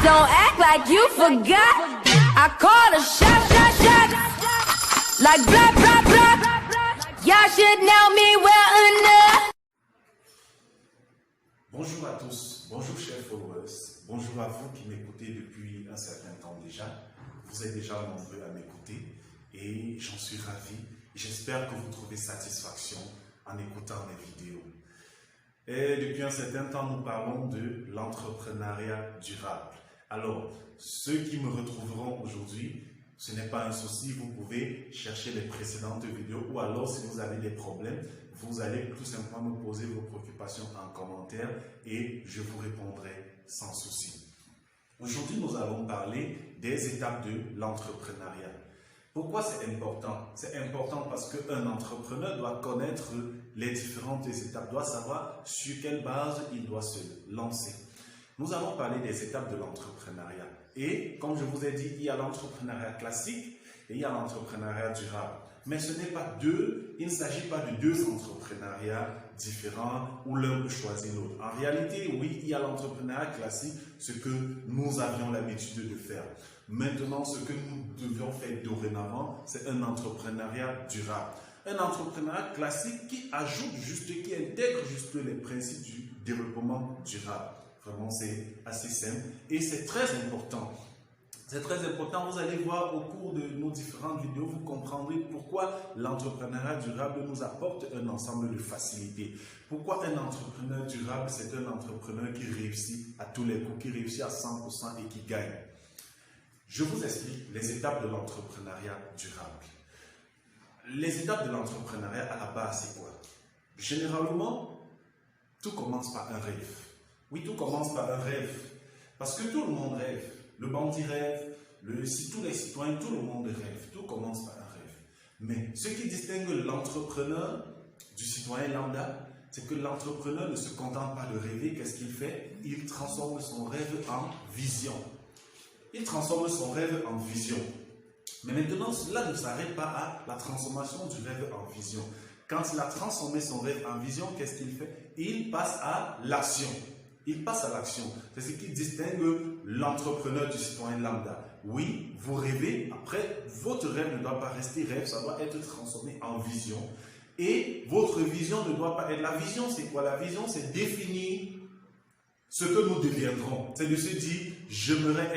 Don't act like you forgot. I call a shot. Like blah, blah, blah. Y'all should know me well enough. Bonjour à tous, bonjour chers followers, bonjour à vous qui m'écoutez depuis un certain temps déjà. Vous êtes déjà nombreux à m'écouter et j'en suis ravi. J'espère que vous trouvez satisfaction en écoutant mes vidéos. Et depuis un certain temps, nous parlons de l'entrepreneuriat durable. Alors, ceux qui me retrouveront aujourd'hui, ce n'est pas un souci, vous pouvez chercher les précédentes vidéos ou alors si vous avez des problèmes, vous allez tout simplement me poser vos préoccupations en commentaire et je vous répondrai sans souci. Aujourd'hui, nous allons parler des étapes de l'entrepreneuriat. Pourquoi c'est important? C'est important parce qu'un entrepreneur doit connaître les différentes étapes, doit savoir sur quelle base il doit se lancer. Nous allons parler des étapes de l'entrepreneuriat. Et comme je vous ai dit, il y a l'entrepreneuriat classique et il y a l'entrepreneuriat durable. Mais ce n'est pas deux, il ne s'agit pas de deux entrepreneuriats différents où l'un peut choisir l'autre. En réalité, oui, il y a l'entrepreneuriat classique, ce que nous avions l'habitude de faire. Maintenant, ce que nous devions faire dorénavant, c'est un entrepreneuriat durable. Un entrepreneuriat classique qui ajoute juste, qui intègre juste les principes du développement durable. Vraiment, c'est assez simple et c'est très important. C'est très important, vous allez voir au cours de nos différentes vidéos, vous comprendrez pourquoi l'entrepreneuriat durable nous apporte un ensemble de facilités. Pourquoi un entrepreneur durable, c'est un entrepreneur qui réussit à tous les coups, qui réussit à 100% et qui gagne. Je vous explique les étapes de l'entrepreneuriat durable. Les étapes de l'entrepreneuriat à la base, c'est quoi? Généralement, tout commence par un rêve. Oui, tout commence par un rêve. Parce que tout le monde rêve. Le bandit rêve, tous les citoyens, tout le monde rêve. Tout commence par un rêve. Mais ce qui distingue l'entrepreneur du citoyen lambda, c'est que l'entrepreneur ne se contente pas de rêver. Qu'est-ce qu'il fait? Il transforme son rêve en vision. Il transforme son rêve en vision. Mais maintenant, cela ne s'arrête pas à la transformation du rêve en vision. Quand il a transformé son rêve en vision, qu'est-ce qu'il fait? Il passe à l'action. Il passe à l'action. C'est ce qui distingue l'entrepreneur du citoyen lambda. Oui, vous rêvez, après, votre rêve ne doit pas rester rêve, ça doit être transformé en vision. Et votre vision ne doit pas être... La vision, c'est quoi? La vision, c'est définir ce que nous deviendrons. C'est de se dire, j'aimerais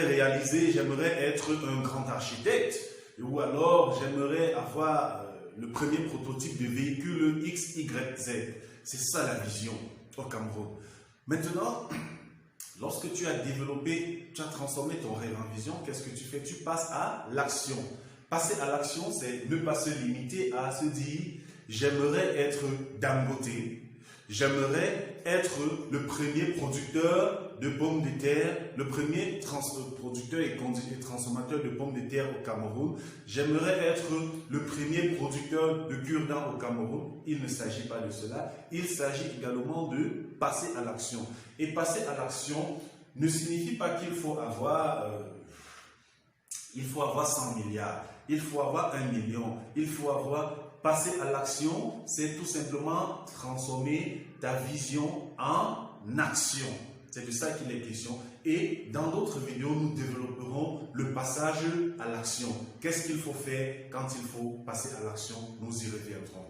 réaliser, j'aimerais être un grand architecte. Ou alors, j'aimerais avoir le premier prototype de véhicule X, Y, Z. C'est ça la vision au Cameroun. Maintenant, lorsque tu as développé, tu as transformé ton rêve en vision, qu'est-ce que tu fais? Tu passes à l'action. Passer à l'action, c'est ne pas se limiter à se dire « j'aimerais être Dangote, j'aimerais être le premier producteur de pommes de terre, le premier producteur et transformateur de pommes de terre au Cameroun. J'aimerais être le premier producteur de cure-dents au Cameroun. » Il ne s'agit pas de cela. Il s'agit également de passer à l'action. Et passer à l'action ne signifie pas qu'il faut avoir 100 milliards. Il faut avoir 1 million. Il faut avoir... Passer à l'action, c'est tout simplement transformer ta vision en action. C'est de ça qu'il est question. Et dans d'autres vidéos, nous développerons le passage à l'action. Qu'est-ce qu'il faut faire quand il faut passer à l'action? Nous y reviendrons.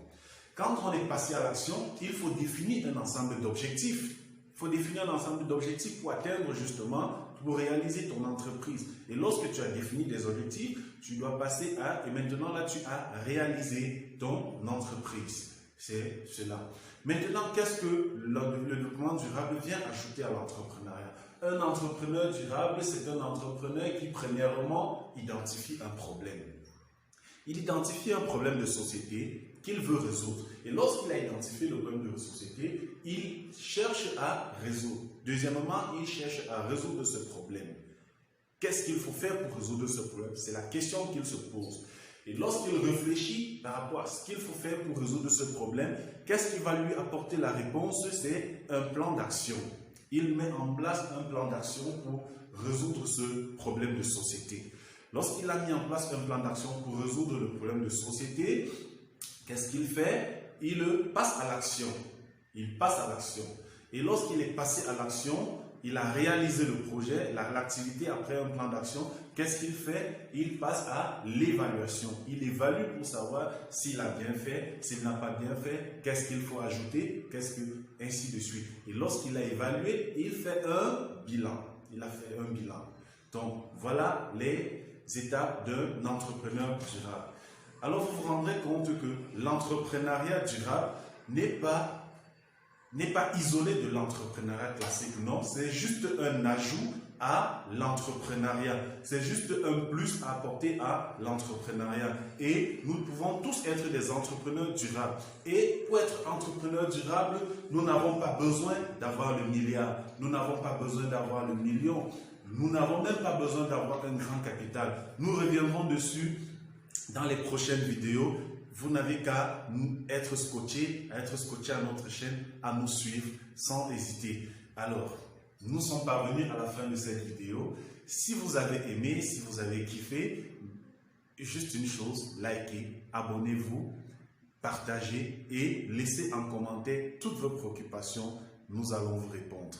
Quand on est passé à l'action, il faut définir un ensemble d'objectifs. Il faut définir un ensemble d'objectifs pour atteindre justement, pour réaliser ton entreprise. Et lorsque tu as défini des objectifs, tu dois passer à, et maintenant là tu as réalisé ton entreprise. C'est cela. Maintenant, qu'est-ce que le développement durable vient ajouter à l'entrepreneuriat? Un entrepreneur durable, c'est un entrepreneur qui premièrement identifie un problème. Il identifie un problème de société qu'il veut résoudre. Et lorsqu'il a identifié le problème de société, il cherche à résoudre. Deuxièmement, il cherche à résoudre ce problème. Qu'est-ce qu'il faut faire pour résoudre ce problème? C'est la question qu'il se pose. Et lorsqu'il réfléchit par rapport à ce qu'il faut faire pour résoudre ce problème, qu'est-ce qui va lui apporter la réponse? C'est un plan d'action. Il met en place un plan d'action pour résoudre ce problème de société. Lorsqu'il a mis en place un plan d'action pour résoudre le problème de société, qu'est-ce qu'il fait? Il passe à l'action. Il passe à l'action. Et lorsqu'il est passé à l'action, il a réalisé le projet, l'activité après un plan d'action. Qu'est-ce qu'il fait? Il passe à l'évaluation. Il évalue pour savoir s'il a bien fait, s'il n'a pas bien fait, qu'est-ce qu'il faut ajouter, ainsi de suite. Et lorsqu'il a évalué, il fait un bilan. Il a fait un bilan. Donc, voilà les étapes d'un entrepreneur durable. Alors, vous vous rendrez compte que l'entrepreneuriat durable n'est pas isolé de l'entrepreneuriat classique. Non, c'est juste un ajout à l'entrepreneuriat. C'est juste un plus à apporter à l'entrepreneuriat. Et nous pouvons tous être des entrepreneurs durables. Et pour être entrepreneur durable, nous n'avons pas besoin d'avoir le milliard. Nous n'avons pas besoin d'avoir le million. Nous n'avons même pas besoin d'avoir un grand capital. Nous reviendrons dessus dans les prochaines vidéos. Vous n'avez qu'à être scotché à notre chaîne, à nous suivre sans hésiter. Alors, nous sommes parvenus à la fin de cette vidéo. Si vous avez aimé, si vous avez kiffé, juste une chose, likez, abonnez-vous, partagez et laissez en commentaire toutes vos préoccupations. Nous allons vous répondre.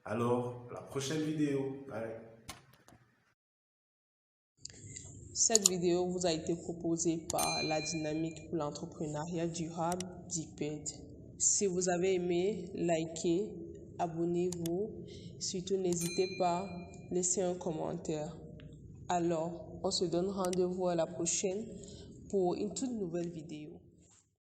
Alors, à la prochaine vidéo. Bye. Cette vidéo vous a été proposée par la Dynamique pour l'entrepreneuriat durable (DIPED). Si vous avez aimé, likez, abonnez-vous. Surtout, n'hésitez pas à laisser un commentaire. Alors, on se donne rendez-vous à la prochaine pour une toute nouvelle vidéo.